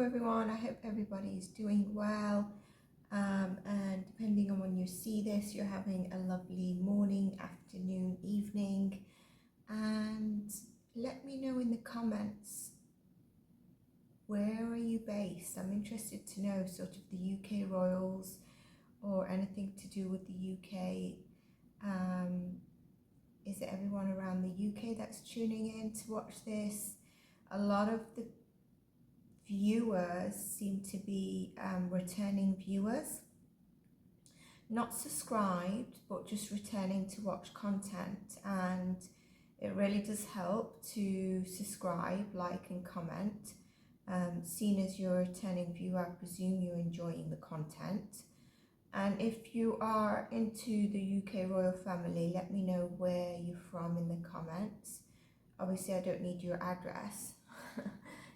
everyone, I hope everybody's doing well, and depending on when you see this, you're having a lovely morning, afternoon, evening, and let me know in the comments, where are you based? I'm interested to know sort of the UK royals or anything to do with the UK. Is it everyone around the UK that's tuning in to watch this? A lot of the viewers seem to be returning viewers, not subscribed, but just returning to watch content, and it really does help to subscribe, like and comment. Seeing as you're a returning viewer, I presume you're enjoying the content. And if you are into the UK royal family, let me know where you're from in the comments. Obviously I don't need your address.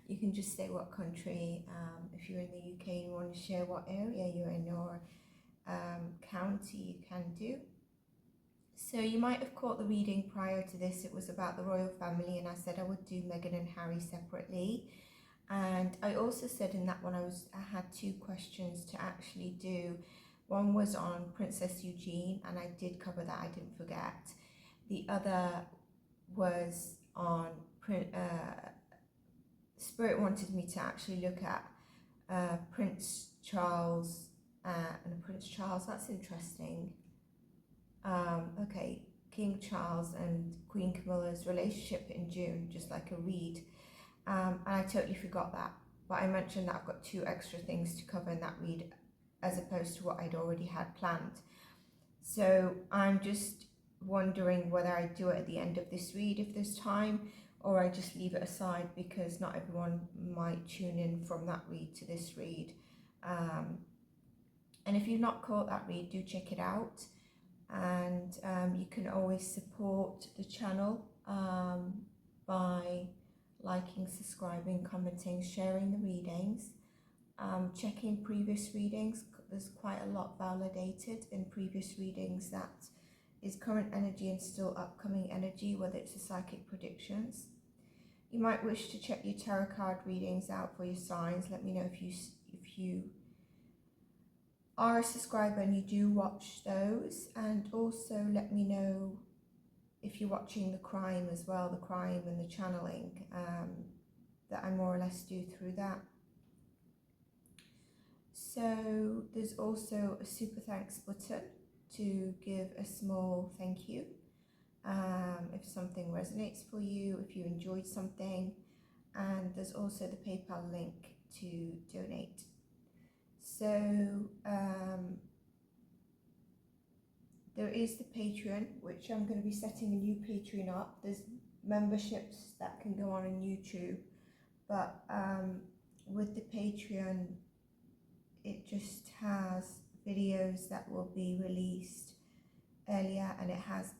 You can just say what country, if you're in the UK and you want to share what area you're in or county, you can do. So you might have caught the reading prior to this. It was about the royal family, and I said I would do Meghan and Harry separately. And I also said in that one I had two questions to actually do. One was on Princess Eugene, and I did cover that, I didn't forget. The other was on Spirit wanted me to actually look at Prince Charles and Prince Charles. That's interesting. Okay, King Charles and Queen Camilla's relationship in June, just like a read. And I totally forgot that, but I mentioned that I've got two extra things to cover in that read as opposed to what I'd already had planned. So I'm just wondering whether I do it at the end of this read if there's time, or I just leave it aside because not everyone might tune in from that read to this read. And if you've not caught that read, do check it out. And you can always support the channel by liking, subscribing, commenting, sharing the readings, checking previous readings. There's quite a lot validated in previous readings that is current energy and still upcoming energy, whether it's the psychic predictions. You might wish to check your tarot card readings out for your signs. Let me know if you are a subscriber and you do watch those, and also let me know if you're watching the crime as well, the crime and the channeling that I more or less do through that. So there's also a super thanks button to give a small thank you if something resonates for you, if you enjoyed something, and there's also the PayPal link to donate. So there is the Patreon, which I'm going to be setting a new Patreon up. There's memberships that can go on YouTube, but with the Patreon, it just has videos that will be released earlier, and it has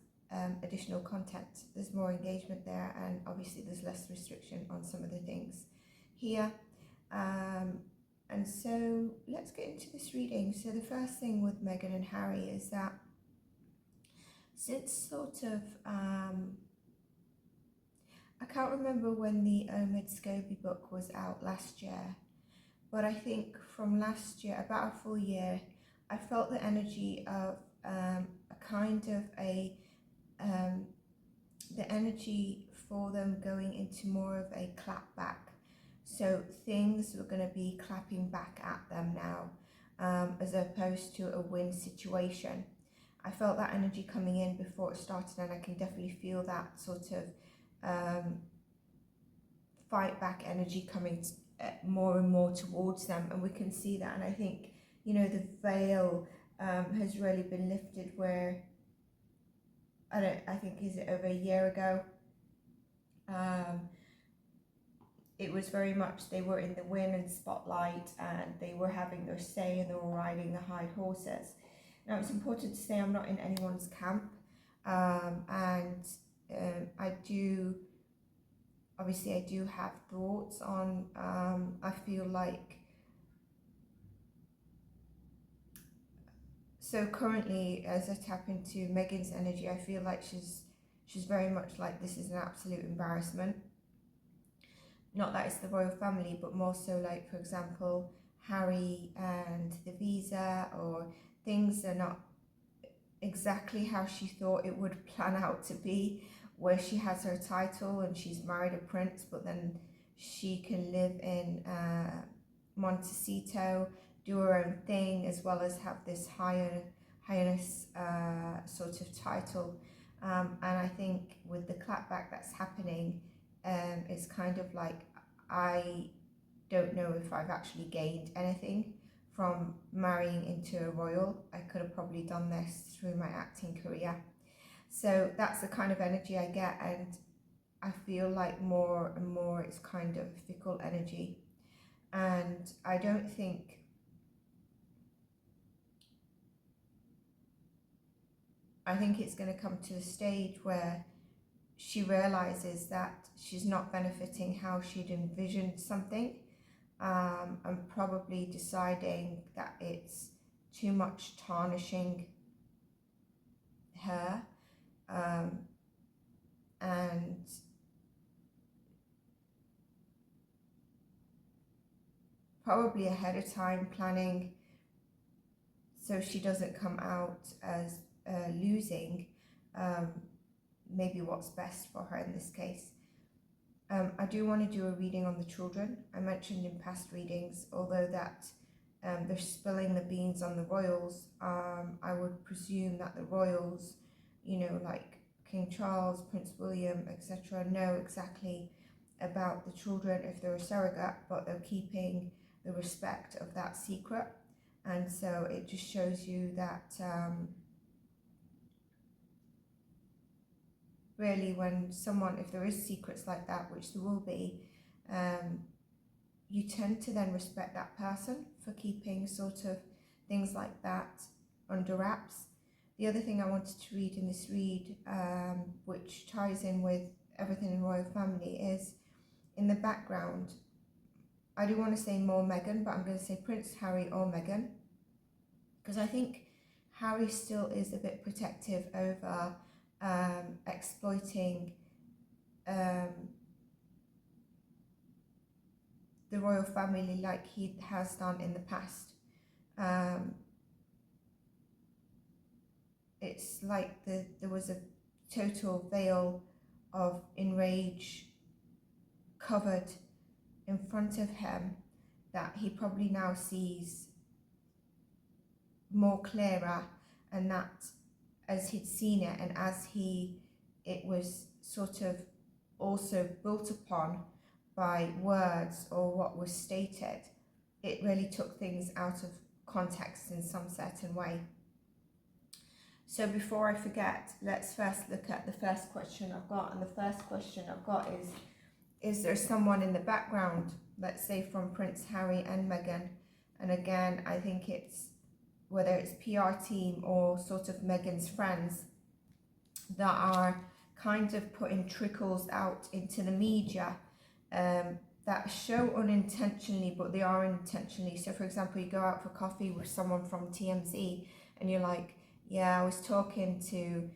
additional content. There's more engagement there, and obviously there's less restriction on some of the things here. And so let's get into this reading. So the first thing with Meghan and Harry is that since sort of, I can't remember when the Omid Scobie book was out last year, but I think from last year, about a full year, I felt the energy of a kind of a, the energy for them going into more of a clap back. So things were going to be clapping back at them now, as opposed to a win situation. I felt that energy coming in before it started, and I can definitely feel that sort of fight back energy coming more and more towards them, and we can see that. And I think, you know, the veil has really been lifted, where I think, is it over a year ago, it was very much, they were in the win and spotlight, and they were having their say, and they were riding the high horses. Now it's important to say I'm not in anyone's camp, and I do have thoughts on, I feel like, so currently as I tap into Meghan's energy, I feel like she's very much like, this is an absolute embarrassment. not that it's the royal family, but more so like, for example, Harry and the visa, or things are not exactly how she thought it would plan out to be, where she has her title and she's married a prince, but then she can live in Montecito, do her own thing, as well as have this highness sort of title. And I think with the clapback that's happening, it's kind of like, I don't know if I've actually gained anything from marrying into a royal. I could have probably done this through my acting career. So that's the kind of energy I get, and I feel like more and more it's kind of fickle energy. And I don't think, I think it's going to come to a stage where she realizes that she's not benefiting how she'd envisioned something, and probably deciding that it's too much tarnishing her, and probably ahead of time planning so she doesn't come out as losing maybe what's best for her in this case. I do want to do a reading on the children. I mentioned in past readings, although that they're spilling the beans on the royals, I would presume that the royals, you know, like King Charles, Prince William, etc., know exactly about the children if they're a surrogate, but they're keeping the respect of that secret. And so it just shows you that really, when someone, if there is secrets like that, which there will be, you tend to then respect that person for keeping sort of things like that under wraps. The other thing I wanted to read in this read, which ties in with everything in royal family, is in the background, I do want to say more Meghan, but I'm going to say Prince Harry or Meghan, because I think Harry still is a bit protective over exploiting the royal family like he has done in the past. It's like there was a total veil of enrage covered in front of him that he probably now sees more clearer, and that as he'd seen it, and as it was sort of also built upon by words or what was stated, it really took things out of context in some certain way. So before I forget, let's first look at the first question I've got. And the first question I've got is there someone in the background, let's say from Prince Harry and Meghan? And again, I think it's whether it's PR team or sort of Meghan's friends that are kind of putting trickles out into the media that show unintentionally, but they are intentionally. So for example, you go out for coffee with someone from TMZ and you're like, yeah, I was talking to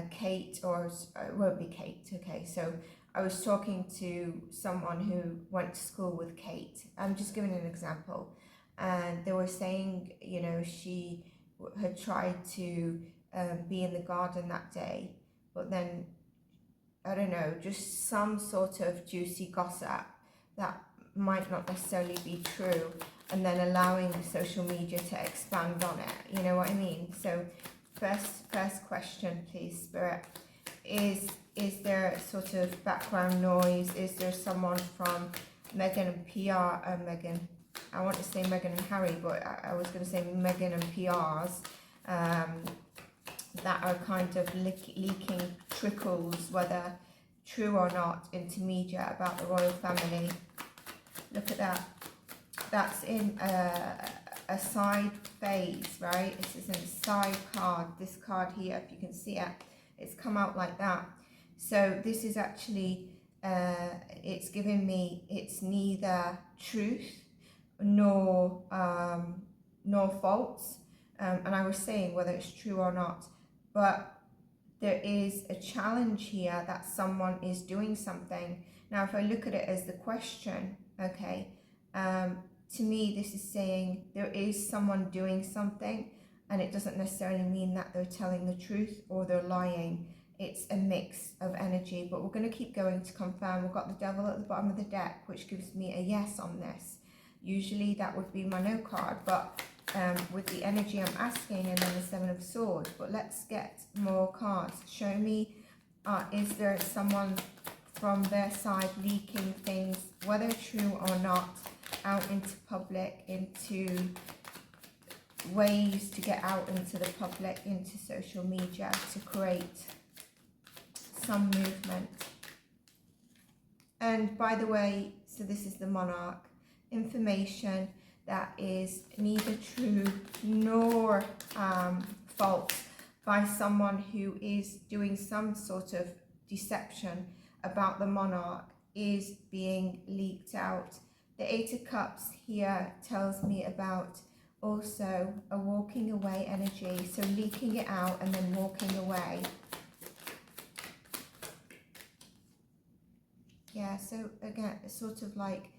Kate, or it won't be Kate, okay, so I was talking to someone who went to school with Kate. I'm just giving an example. And they were saying, you know, she had tried to be in the garden that day, but then, I don't know, just some sort of juicy gossip that might not necessarily be true, and then allowing social media to expand on it, you know what I mean? So first question, please, Spirit, is there sort of background noise? Is there someone from Meghan and PR, Meghan, I want to say Meghan and Harry, but I was going to say Meghan and PRs, that are kind of leaking trickles, whether true or not, into media about the royal family. Look at that. That's in a side phase, right? This is a side card. This card here, if you can see it, it's come out like that. So this is actually, it's giving me, it's neither truth nor false, and I was saying whether it's true or not, but there is a challenge here that someone is doing something Now, if I look at it as the question, okay, to me, this is saying there is someone doing something, and it doesn't necessarily mean that they're telling the truth or they're lying. It's a mix of energy, but we're going to keep going to confirm. We've got the devil at the bottom of the deck, which gives me a yes on this. Usually that would be my no card, but with the energy I'm asking, and then the Seven of Swords. But let's get more cards. Show me, is there someone from their side leaking things, whether true or not, out into public, into ways to get out into the public, into social media, to create some movement. And by the way, so this is the monarch, information that is neither true nor false by someone who is doing some sort of deception about the monarch is being leaked out. The Eight of Cups here tells me about also a walking away energy, so leaking it out and then walking away. Yeah, so again, it's sort of like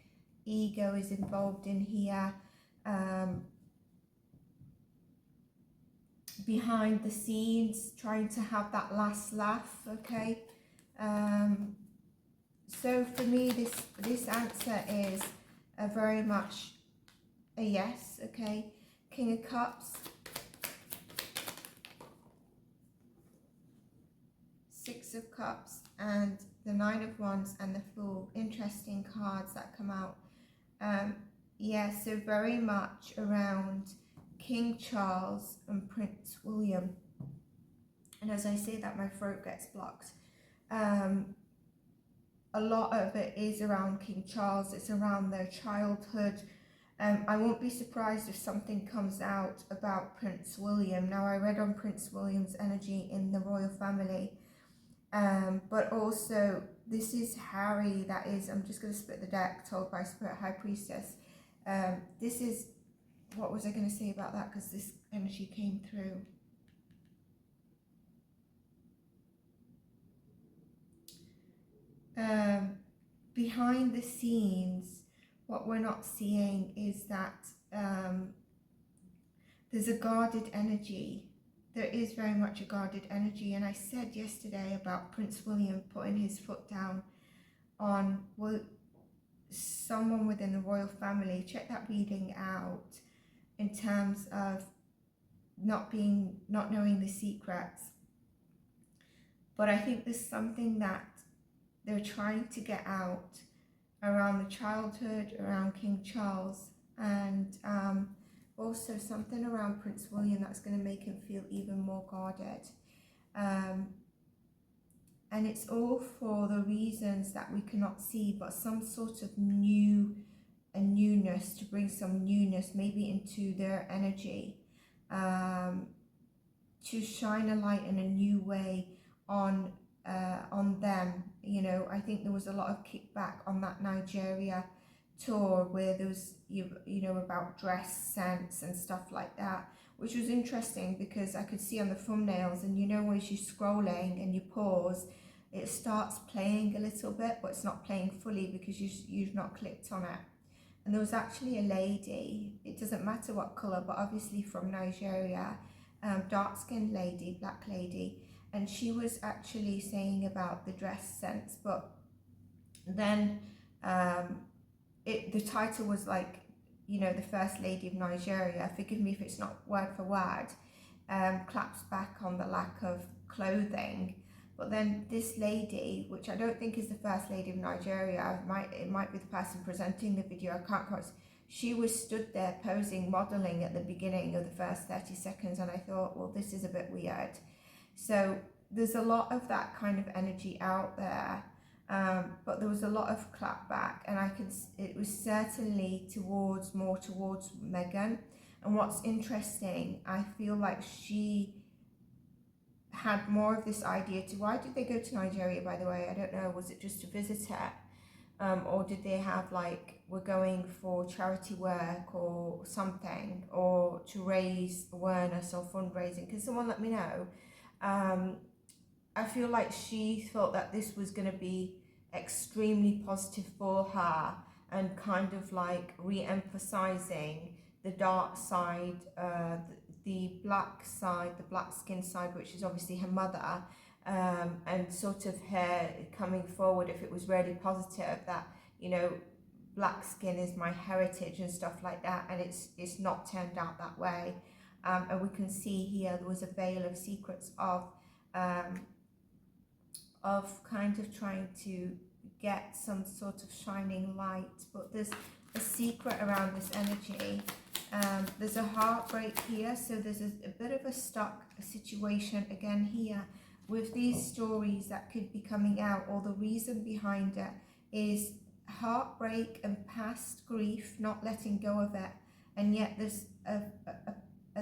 ego is involved in here. Behind the scenes, trying to have that last laugh, okay? So for me, this answer is very much a yes, okay? King of Cups, Six of Cups, and the Nine of Wands and the Fool. Interesting cards that come out. Yeah, so very much around King Charles and Prince William. And as I say that, my throat gets blocked. A lot of it is around King Charles. It's around their childhood. I won't be surprised if something comes out about Prince William. Now, I read on Prince William's energy in the royal family. But also, this is Harry, that is, I'm just going to split the deck, told by Spirit High Priestess. This is, what was I going to say about that? Because this energy came through. Behind the scenes, what we're not seeing is that there's a guarded energy. There is very much a guarded energy, and I said yesterday about Prince William putting his foot down on someone within the royal family. Check that reading out in terms of not knowing the secrets. But I think there's something that they're trying to get out around the childhood, around King Charles, and also something around Prince William that's going to make him feel even more guarded. And it's all for the reasons that we cannot see, but some sort of newness, to bring some newness maybe into their energy, to shine a light in a new way on them. You know, I think there was a lot of kickback on that Nigeria tour where there was, you know, about dress sense and stuff like that, which was interesting because I could see on the thumbnails, and you know, as you're scrolling and you pause, it starts playing a little bit, but it's not playing fully because you've not clicked on it. And there was actually a lady, it doesn't matter what colour, but obviously from Nigeria, dark-skinned lady, black lady, and she was actually saying about the dress sense, but then the title was like, you know, the First Lady of Nigeria, forgive me if it's not word for word, claps back on the lack of clothing. But then this lady, which I don't think is the First Lady of Nigeria, it might be the person presenting the video, I can't quite, she was stood there posing, modelling at the beginning of the first 30 seconds, and I thought, well, this is a bit weird. So there's a lot of that kind of energy out there, but there was a lot of clapback, and it was certainly more towards Meghan. And what's interesting, I feel like she had more of this idea to, why did they go to Nigeria, by the way? I don't know, was it just to visit her? Or did they have like, we're going for charity work or something, or to raise awareness or fundraising? Can someone let me know? I feel like she thought that this was going to be extremely positive for her, and kind of like re-emphasizing the dark side, the black side, the black skin side, which is obviously her mother, and sort of her coming forward, if it was really positive, that, you know, black skin is my heritage and stuff like that, and it's not turned out that way. And we can see here there was a veil of secrets of kind of trying to get some sort of shining light, but there's a secret around this energy. There's a heartbreak here, so there's a bit of a stuck situation again here with these stories that could be coming out, or the reason behind it is heartbreak and past grief, not letting go of it, and yet there's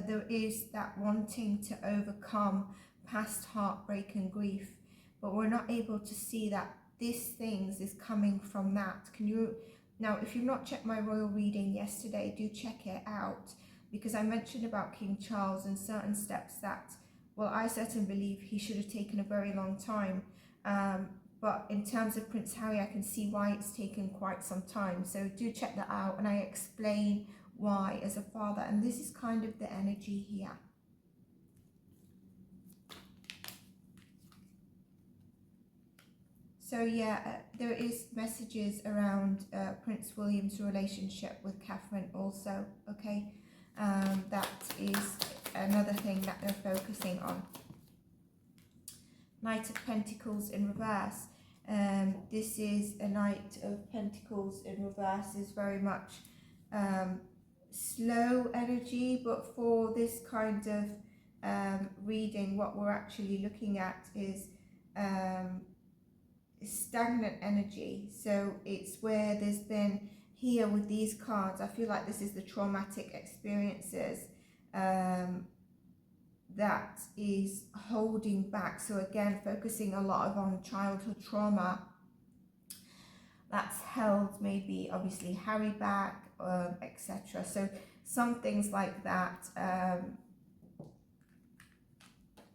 there is that wanting to overcome past heartbreak and grief, but we're not able to see that these things is coming from that. Can you, now if you've not checked my royal reading yesterday, do check it out, because I mentioned about King Charles and certain steps that, well, I certainly believe he should have taken a very long time, but in terms of Prince Harry, I can see why it's taken quite some time, so do check that out, and I explain why as a father, and this is kind of the energy here. So yeah, there is messages around Prince William's relationship with Catherine also, okay? That is another thing that they're focusing on. Knight of Pentacles in reverse. This is a Knight of Pentacles in reverse, is very much slow energy, but for this kind of reading, what we're actually looking at is stagnant energy. So it's where there's been, here with these cards, I feel like this is the traumatic experiences that is holding back. So again, focusing a lot on childhood trauma that's held maybe obviously Harry back, etc. So some things like that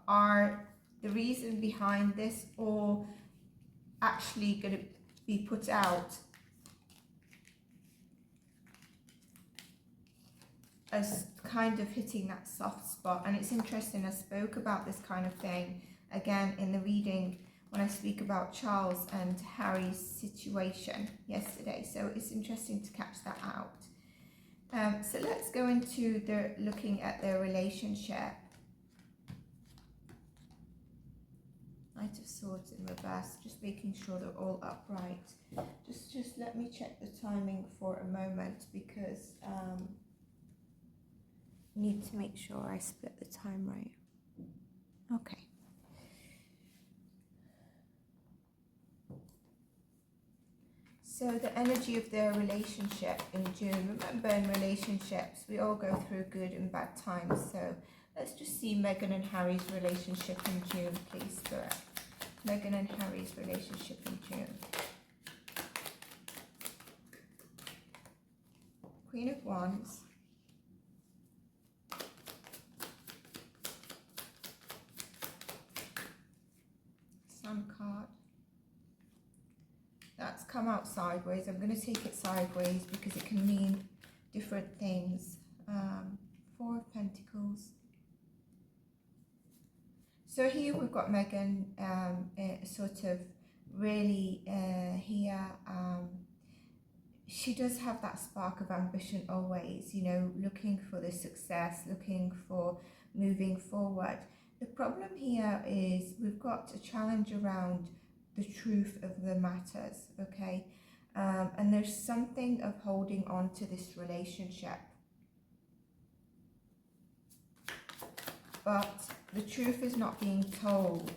are the reason behind this, or actually going to be put out as kind of hitting that soft spot. And it's interesting, I spoke about this kind of thing again in the reading when I speak about Charles and Harry's situation yesterday, so it's interesting to catch that out. So let's go into the looking at their relationship. Knight of Swords in reverse, just making sure they're all upright. Just let me check the timing for a moment, because I need to make sure I split the time right. Okay. So the energy of their relationship in June. Remember, in relationships, we all go through good and bad times. So let's just see Meghan and Harry's relationship in June, please, Spirit. Meghan and Harry's relationship in June. Queen of Wands. Sun card. That's come out sideways. I'm going to take it sideways because it can mean different things. Four of Pentacles. So here we've got Meghan sort of really here. She does have that spark of ambition always, you know, looking for the success, looking for moving forward. The problem here is we've got a challenge around the truth of the matters, okay? And there's something of holding on to this relationship. But the truth is not being told.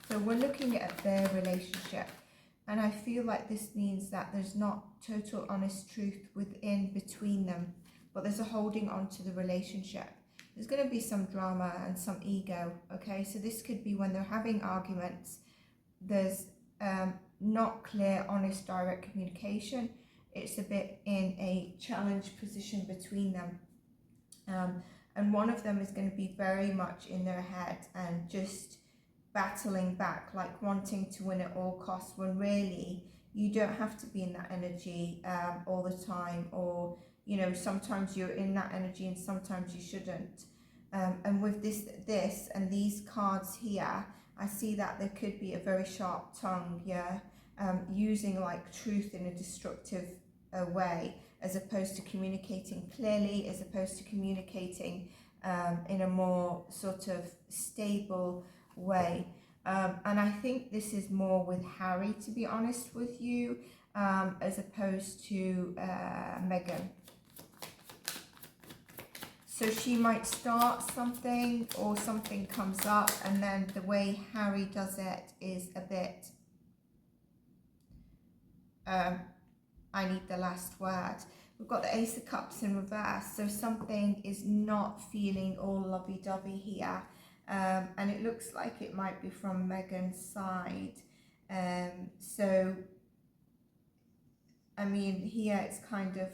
So we're looking at their relationship, and I feel like this means that there's not total honest truth within between them, but there's a holding on to the relationship. There's going to be some drama and some ego, okay? So this could be when they're having arguments, there's not clear, honest, direct communication. It's a bit in a challenge position between them. And one of them is going to be very much in their head and just battling back, like wanting to win at all costs, when really you don't have to be in that energy all the time, or you know, sometimes you're in that energy and sometimes you shouldn't. And with this and these cards here, I see that there could be a very sharp tongue, yeah, using like truth in a destructive way, as opposed to communicating clearly, as opposed to communicating in a more sort of stable way. And I think this is more with Harry, to be honest with you, as opposed to Meghan. So she might start something, or something comes up, and then the way Harry does it is a bit, I need the last word. We've got the Ace of Cups in reverse, so something is not feeling all lovey-dovey here. And it looks like it might be from Meghan's side. So, I mean, here it's kind of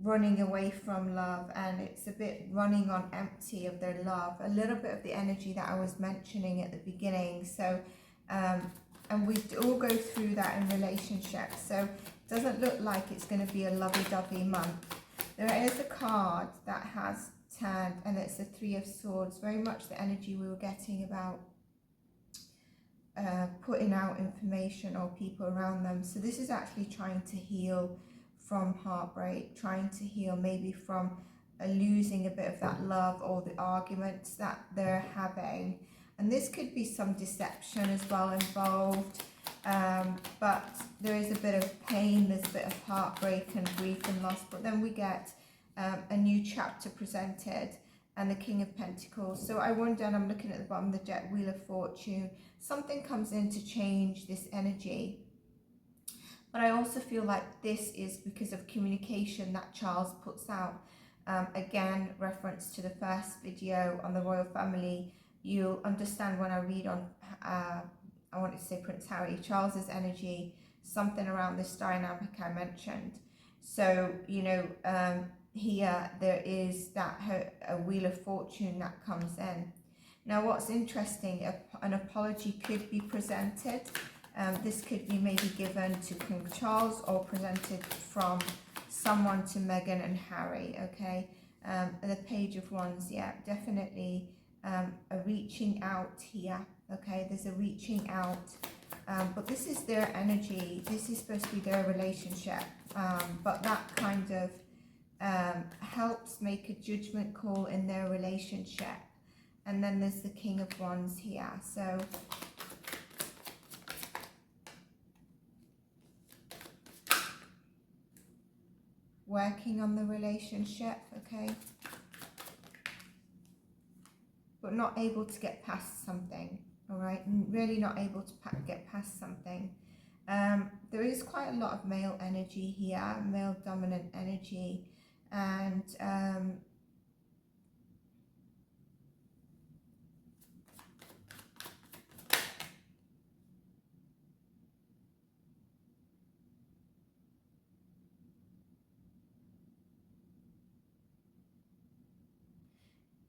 running away from love, and it's a bit running on empty of their love, a little bit of the energy that I was mentioning at the beginning. So and we all go through that in relationships, so it doesn't look like it's going to be a lovey-dovey month. There is a card that has turned, and it's the Three of Swords, very much the energy we were getting about putting out information or people around them. So this is actually trying to heal from heartbreak, trying to heal maybe from losing a bit of that love, or the arguments that they're having. And this could be some deception as well involved, but there is a bit of pain, there's a bit of heartbreak and grief and loss. But then we get a new chapter presented, and the King of Pentacles. So I wonder, and I'm looking at the bottom of the deck, Wheel of Fortune, something comes in to change this energy. But I also feel like this is because of communication that Charles puts out. Again, reference to the first video on the royal family. You'll understand when I read on, I wanted to say Prince Harry, Charles's energy, something around this dynamic I mentioned. So, you know, here there is that a Wheel of Fortune that comes in. Now, what's interesting, an apology could be presented. This could be maybe given to King Charles, or presented from someone to Meghan and Harry, okay? The Page of Wands, yeah, definitely a reaching out here, okay? There's a reaching out, but this is their energy. This is supposed to be their relationship, but that kind of helps make a judgment call in their relationship. And then there's the King of Wands here, so working on the relationship, okay, but not able to get past something, all right, really not able to get past something. There is quite a lot of male energy here, male dominant energy, and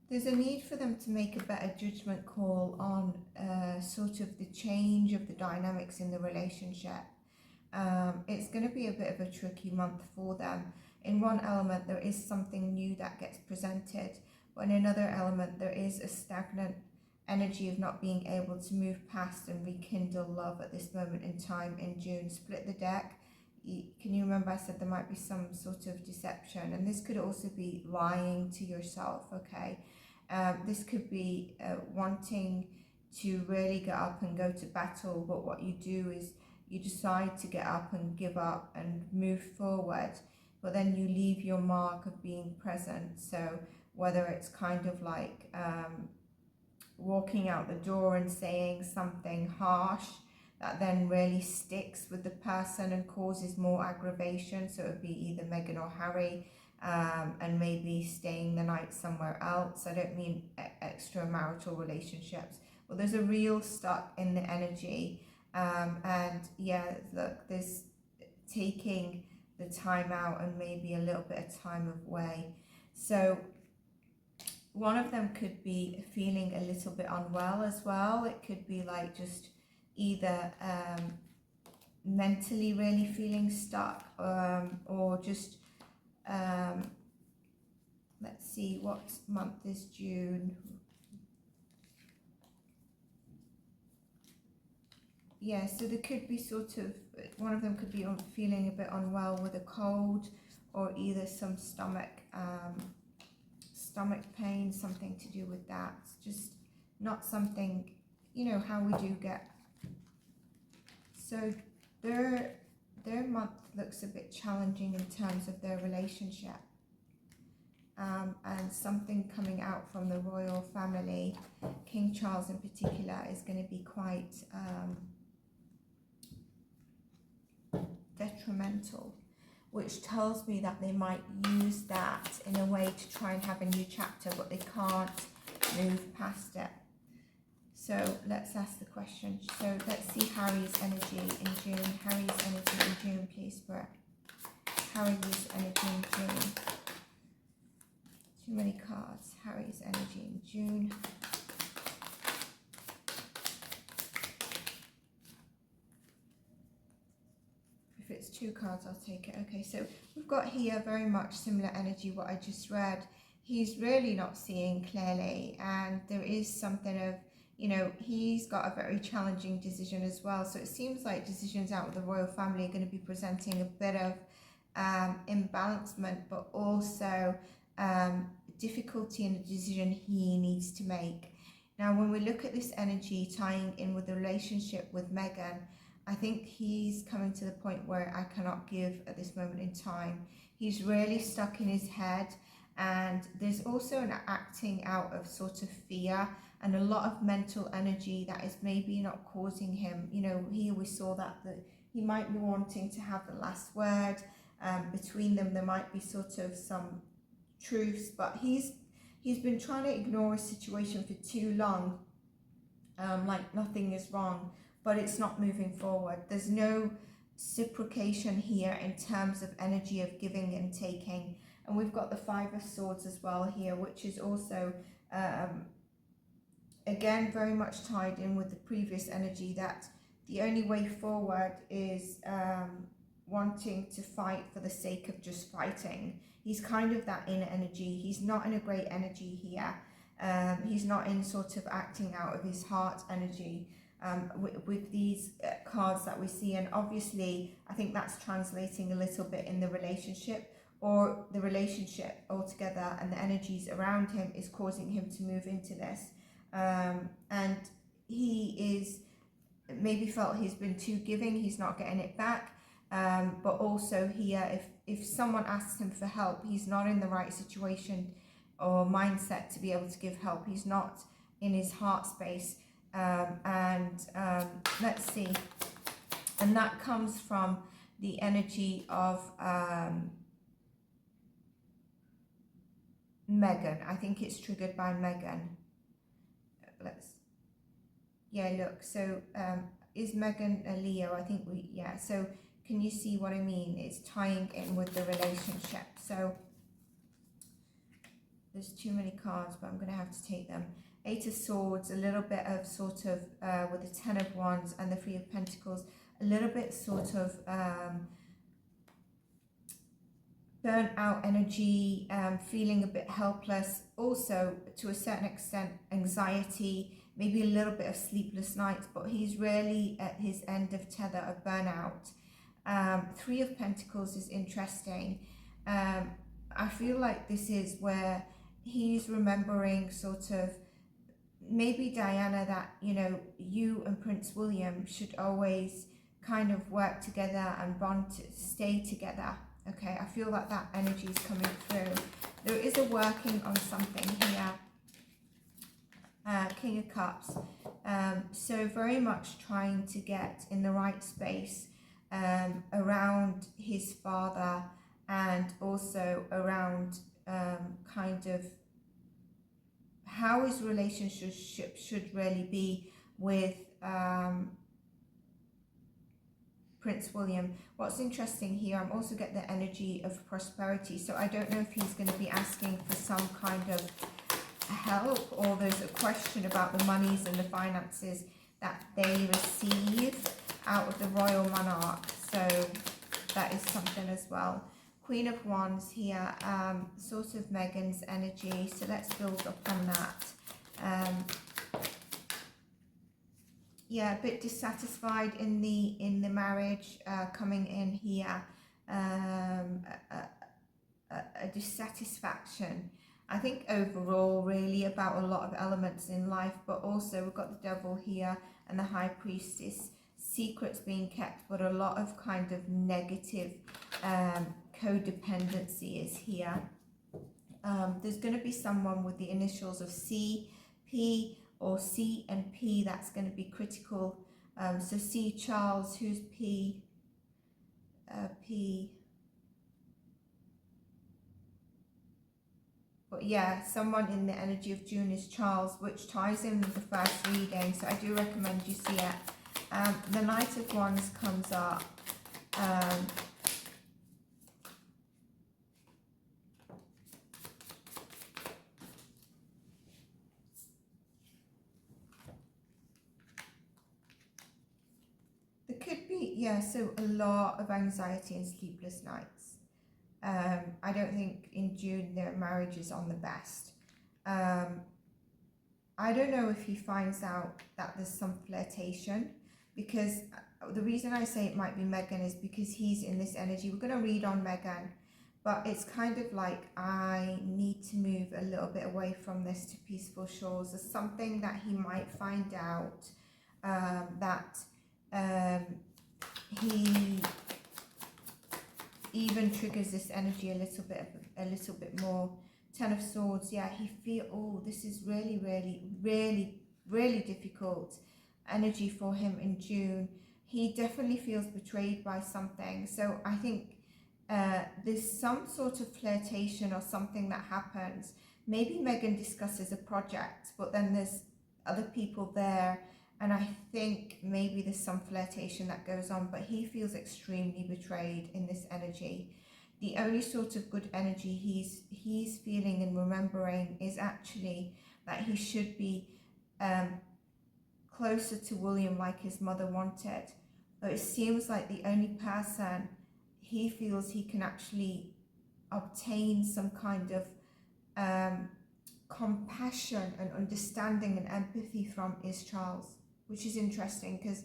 there's a need for them to make a better judgment call on sort of the change of the dynamics in the relationship. It's going to be a bit of a tricky month for them. In one element, there is something new that gets presented, but in another element, there is a stagnant energy of not being able to move past and rekindle love at this moment in time in June. Split the deck. Can you remember I said there might be some sort of deception, and this could also be lying to yourself, okay? This could be wanting to really get up and go to battle, but what you do is you decide to get up and give up and move forward, but then you leave your mark of being present. So whether it's kind of like walking out the door and saying something harsh that then really sticks with the person and causes more aggravation, so it would be either Meghan or Harry, and maybe staying the night somewhere else. I don't mean extramarital relationships, but there's a real stuck in the energy, and yeah, look, there's taking the time out and maybe a little bit of time away. So one of them could be feeling a little bit unwell as well. It could be like just either mentally really feeling stuck, or just let's see, what month is June? Yeah, so there could be sort of, one of them could be feeling a bit unwell with a cold, or either some stomach pain, something to do with that. It's just not something, you know, how we do get. So their month looks a bit challenging in terms of their relationship. And something coming out from the royal family, King Charles in particular, is going to be quite detrimental, which tells me that they might use that in a way to try and have a new chapter, but they can't move past it. So let's ask the question. So let's see Harry's energy in June. Harry's energy in June, please, Spirit. Harry's energy in June. Too many cards. Harry's energy in June. If it's 2 cards, I'll take it. Okay, so we've got here very much similar energy, what I just read. He's really not seeing clearly, and there is something of, you know, he's got a very challenging decision as well. So it seems like decisions out of the royal family are going to be presenting a bit of imbalancement, but also difficulty in the decision he needs to make. Now, when we look at this energy tying in with the relationship with Meghan, I think he's coming to the point where I cannot give at this moment in time. He's really stuck in his head, and there's also an acting out of sort of fear and a lot of mental energy that is maybe not causing him, you know, here we saw that he might be wanting to have the last word. Between them there might be sort of some truths, but he's been trying to ignore a situation for too long, like nothing is wrong, but it's not moving forward. There's no reciprocation here in terms of energy of giving and taking. And we've got the 5 of Swords as well here, which is also again very much tied in with the previous energy, that the only way forward is wanting to fight for the sake of just fighting. He's kind of that inner energy. He's not in a great energy here. He's not in sort of acting out of his heart energy with these cards that we see. And obviously I think that's translating a little bit in the relationship, or the relationship altogether, and the energies around him is causing him to move into this. And he is maybe felt he's been too giving, he's not getting it back. But also here, if someone asks him for help, he's not in the right situation or mindset to be able to give help. He's not in his heart space. Let's see. And that comes from the energy of Meghan. I think it's triggered by Meghan. Look, so is Meghan a Leo? I think so can you see what I mean? It's tying in with the relationship. So there's too many cards, but I'm going to have to take them. 8 of Swords, a little bit of sort of with the 10 of Wands and the 3 of Pentacles, a little bit sort of burnt out energy, feeling a bit helpless, also to a certain extent anxiety, maybe a little bit of sleepless nights, but he's really at his end of tether of burnout. 3 of Pentacles is interesting. I feel like this is where he's remembering sort of maybe Diana, that, you know, you and Prince William should always kind of work together and bond to stay together. Okay, I feel like that energy is coming through. There is a working on something here. King of Cups. So very much trying to get in the right space around his father, and also around kind of how his relationship should really be with Prince William. What's interesting here, I'm also getting the energy of prosperity. So I don't know if he's going to be asking for some kind of help, or there's a question about the monies and the finances that they receive out of the royal monarch. So that is something as well. Queen of Wands here, sort of Meghan's energy. So let's build up on that. Yeah, a bit dissatisfied in the marriage, coming in here. A dissatisfaction, I think, overall, really, about a lot of elements in life, but also we've got the devil here and the high priestess. Secrets being kept, but a lot of kind of negative codependency is here. There's going to be someone with the initials of C, P, or C and P that's going to be critical. So C, Charles, who's P? P. But yeah, someone in the energy of June is Charles, which ties in with the first reading. So I do recommend you see it. The Knight of Wands comes up. There could be, yeah, so a lot of anxiety and sleepless nights. I don't think in June their marriage is on the best. I don't know if he finds out that there's some flirtation, because the reason I say it might be Meghan is because he's in this energy. We're going to read on Meghan, but it's kind of like, I need to move a little bit away from this to peaceful shores. There's something that he might find out, that he even triggers this energy a little bit more. Ten of Swords, yeah, he feel, oh, this is really difficult energy for him in June. He definitely feels betrayed by something. So I think there's some sort of flirtation or something that happens. Maybe Meghan discusses a project, but then there's other people there, and I think maybe there's some flirtation that goes on, but he feels extremely betrayed in this energy. The only sort of good energy he's feeling and remembering is actually that he should be closer to William, like his mother wanted. But it seems like the only person he feels he can actually obtain some kind of compassion and understanding and empathy from is Charles, which is interesting, because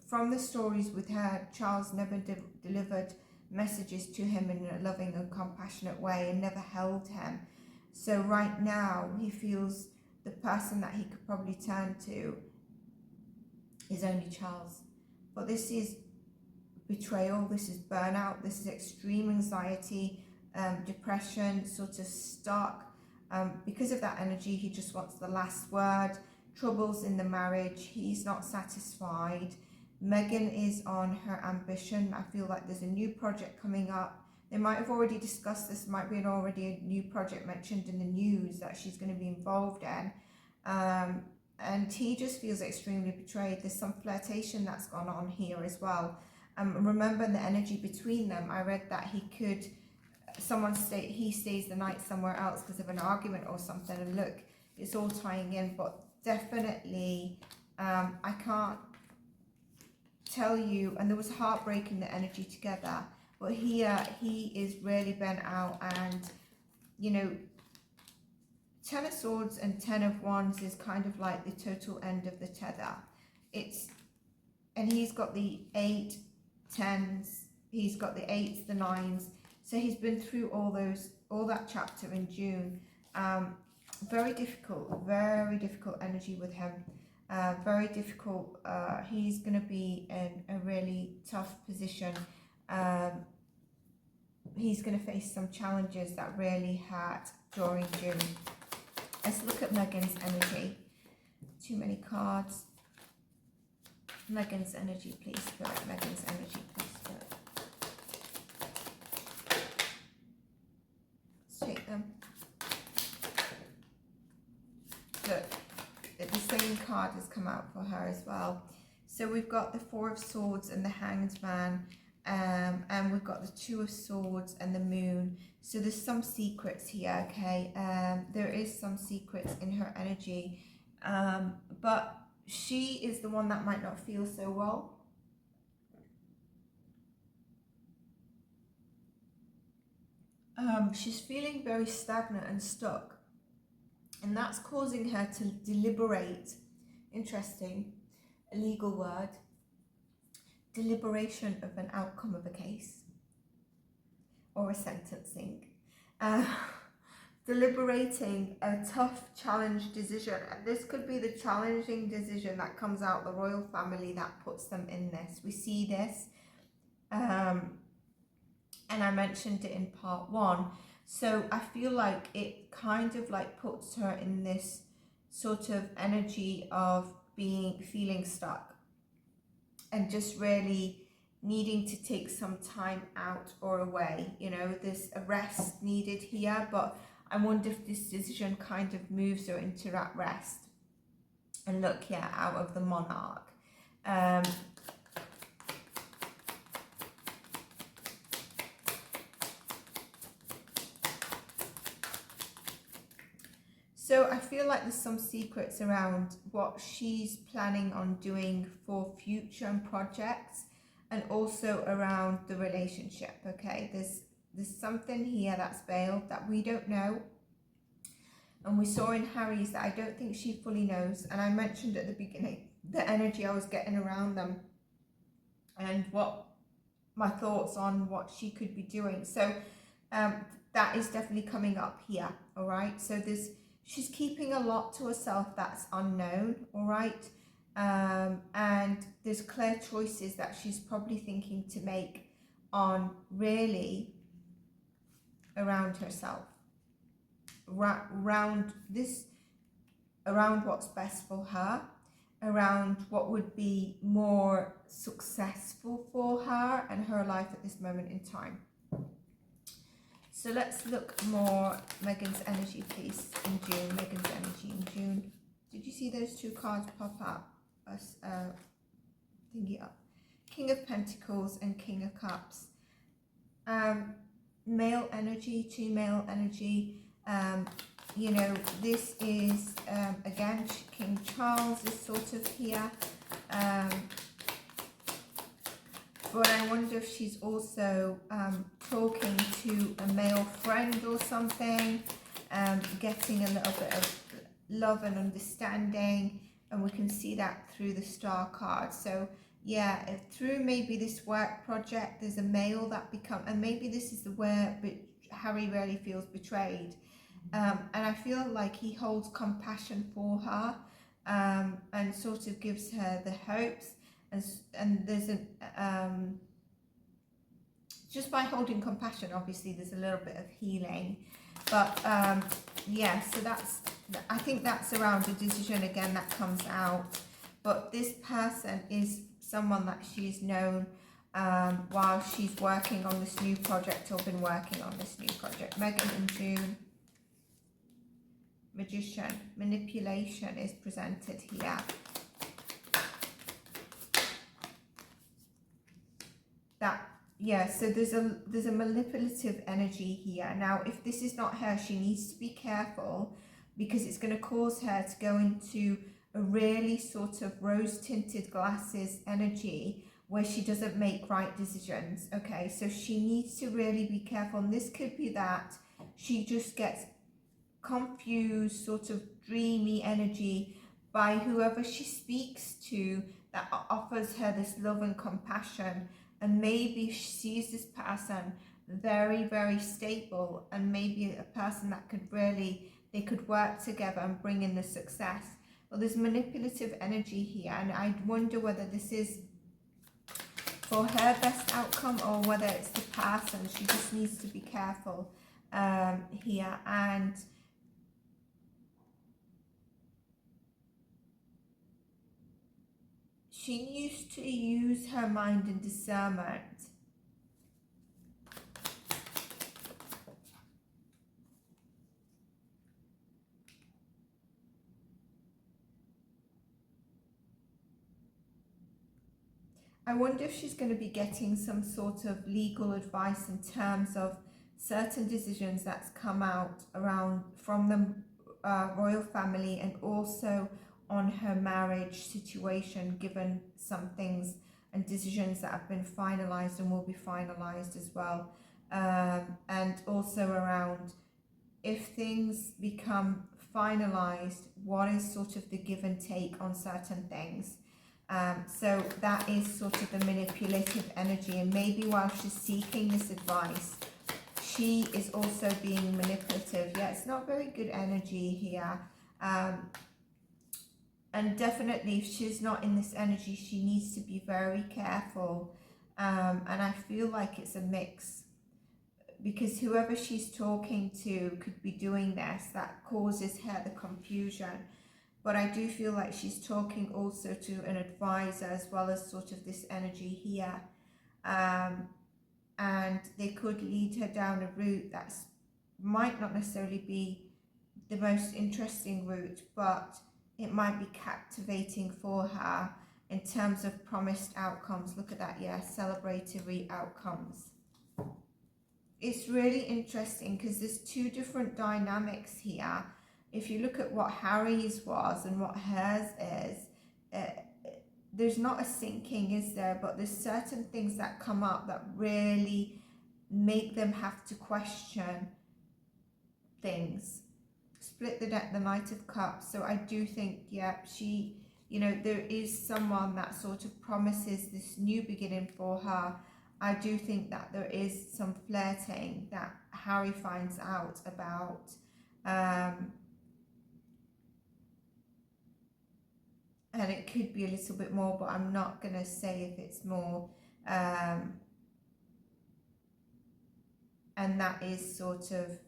from the stories with her, Charles never delivered messages to him in a loving and compassionate way, and never held him. So right now he feels the person that he could probably turn to is only Charles. But this is betrayal, this is burnout, this is extreme anxiety, depression, sort of stuck. Because of that energy, he just wants the last word. Troubles in the marriage, he's not satisfied. Meghan is on her ambition. I feel like there's a new project coming up. They might have already discussed this, might be already a new project mentioned in the news that she's going to be involved in. And he just feels extremely betrayed. There's some flirtation that's gone on here as well. Remember the energy between them. I read that he stays the night somewhere else because of an argument or something. And look, it's all tying in, but definitely, I can't tell you, and there was heartbreak in the energy together, but here he is really bent out, and you know, Ten of Swords and Ten of Wands is kind of like the total end of the tether. And he's got the 8, 10s, he's got the 8s, the 9s, so he's been through all that chapter in June. Very difficult energy with him. Very difficult. He's going to be in a really tough position. He's going to face some challenges that really hurt during June. Let's look at Meghan's energy. Too many cards. Meghan's energy, please, Spirit. Meghan's energy, please, Spirit. Let's take them. Look. The same card has come out for her as well. So we've got the Four of Swords and the Hanged Man. and we've got the Two of Swords and the Moon. So there's some secrets here, okay? There is some secrets in her energy, but she is the one that might not feel so well. She's feeling very stagnant and stuck, and that's causing her to deliberate. Interesting, a legal word. Deliberation of an outcome of a case or a sentencing. Deliberating a tough challenge decision, and this could be the challenging decision that comes out the royal family that puts them in this. We see this, and I mentioned it in part 1. So I feel like it kind of like puts her in this sort of energy of feeling stuck and just really needing to take some time out or away. You know, there's a rest needed here, but I wonder if this decision kind of moves her into that rest. And look, yeah, out of the Monarch. So I feel like there's some secrets around what she's planning on doing for future projects, and also around the relationship, okay? There's something here that's veiled that we don't know. And we saw in Harry's that I don't think she fully knows. And I mentioned at the beginning the energy I was getting around them and what my thoughts on what she could be doing. So that is definitely coming up here, all right? So she's keeping a lot to herself that's unknown, all right? And there's clear choices that she's probably thinking to make on really around herself, around what's best for her, around what would be more successful for her and her life at this moment in time. So let's look more Meghan's energy, please, in June. Meghan's energy in June. Did you see those two cards pop up? Thingy up. King of Pentacles and King of Cups. Male energy, two male energy. You know, this is, again, King Charles is sort of here. But I wonder if she's also talking to a male friend or something, getting a little bit of love and understanding, and we can see that through the star card. So yeah, if through maybe this work project, there's a male that and maybe this is where Harry really feels betrayed. And I feel like he holds compassion for her, and sort of gives her the hopes. And there's just by holding compassion, obviously there's a little bit of healing, but yeah, so I think that's around a decision again that comes out. But this person is someone that she's known while she's working on this new project, or been working on this new project. Meghan in June. Magician. Manipulation is presented here. Yeah, so there's a manipulative energy here. Now, if this is not her, she needs to be careful, because it's going to cause her to go into a really sort of rose-tinted glasses energy where she doesn't make right decisions, okay? So she needs to really be careful, and this could be that she just gets confused, sort of dreamy energy by whoever she speaks to that offers her this love and compassion. And maybe she sees this person very, very stable, and maybe a person that they could work together and bring in the success. Well, there's manipulative energy here, and I wonder whether this is for her best outcome or whether it's the person. She just needs to be careful here. And she used to use her mind and discernment. I wonder if she's going to be getting some sort of legal advice in terms of certain decisions that's come out around from the royal family, and also on her marriage situation, given some things and decisions that have been finalized and will be finalized as well. And also around, if things become finalized, what is sort of the give and take on certain things. So that is sort of the manipulative energy, and maybe while she's seeking this advice, she is also being manipulative. Yeah, it's not very good energy here. And definitely, if she's not in this energy, she needs to be very careful. And I feel like it's a mix, because whoever she's talking to could be doing this, that causes her the confusion. But I do feel like she's talking also to an advisor, as well as sort of this energy here. And they could lead her down a route that might not necessarily be the most interesting route, but it might be captivating for her in terms of promised outcomes. Look at that, yeah, celebratory outcomes. It's really interesting because there's two different dynamics here. If you look at what Harry's was and what hers is, there's not a syncing, is there? But there's certain things that come up that really make them have to question things. Split the deck, the Knight of Cups. So I do think, yeah, she, you know, there is someone that sort of promises this new beginning for her. I do think that there is some flirting that Harry finds out about. And it could be a little bit more, but I'm not going to say if it's more. And that is sort of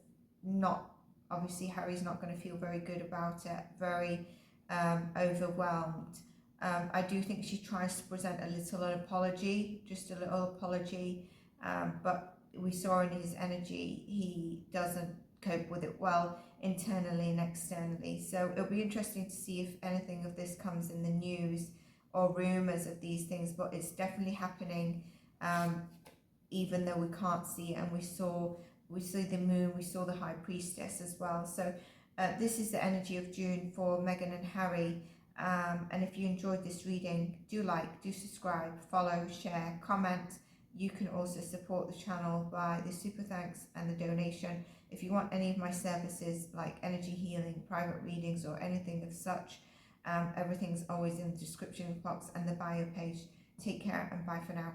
not, obviously Harry's not going to feel very good about it, very overwhelmed. I do think she tries to present a little apology, just a little apology, but we saw in his energy he doesn't cope with it well internally and externally. So it'll be interesting to see if anything of this comes in the news or rumours of these things, but it's definitely happening, even though we can't see it. And we saw the moon, we saw the high priestess as well. So this is the energy of June for Meghan and Harry. And if you enjoyed this reading, do like, do subscribe, follow, share, comment. You can also support the channel by the super thanks and the donation. If you want any of my services like energy healing, private readings, or anything of such, everything's always in the description box and the bio page. Take care and bye for now.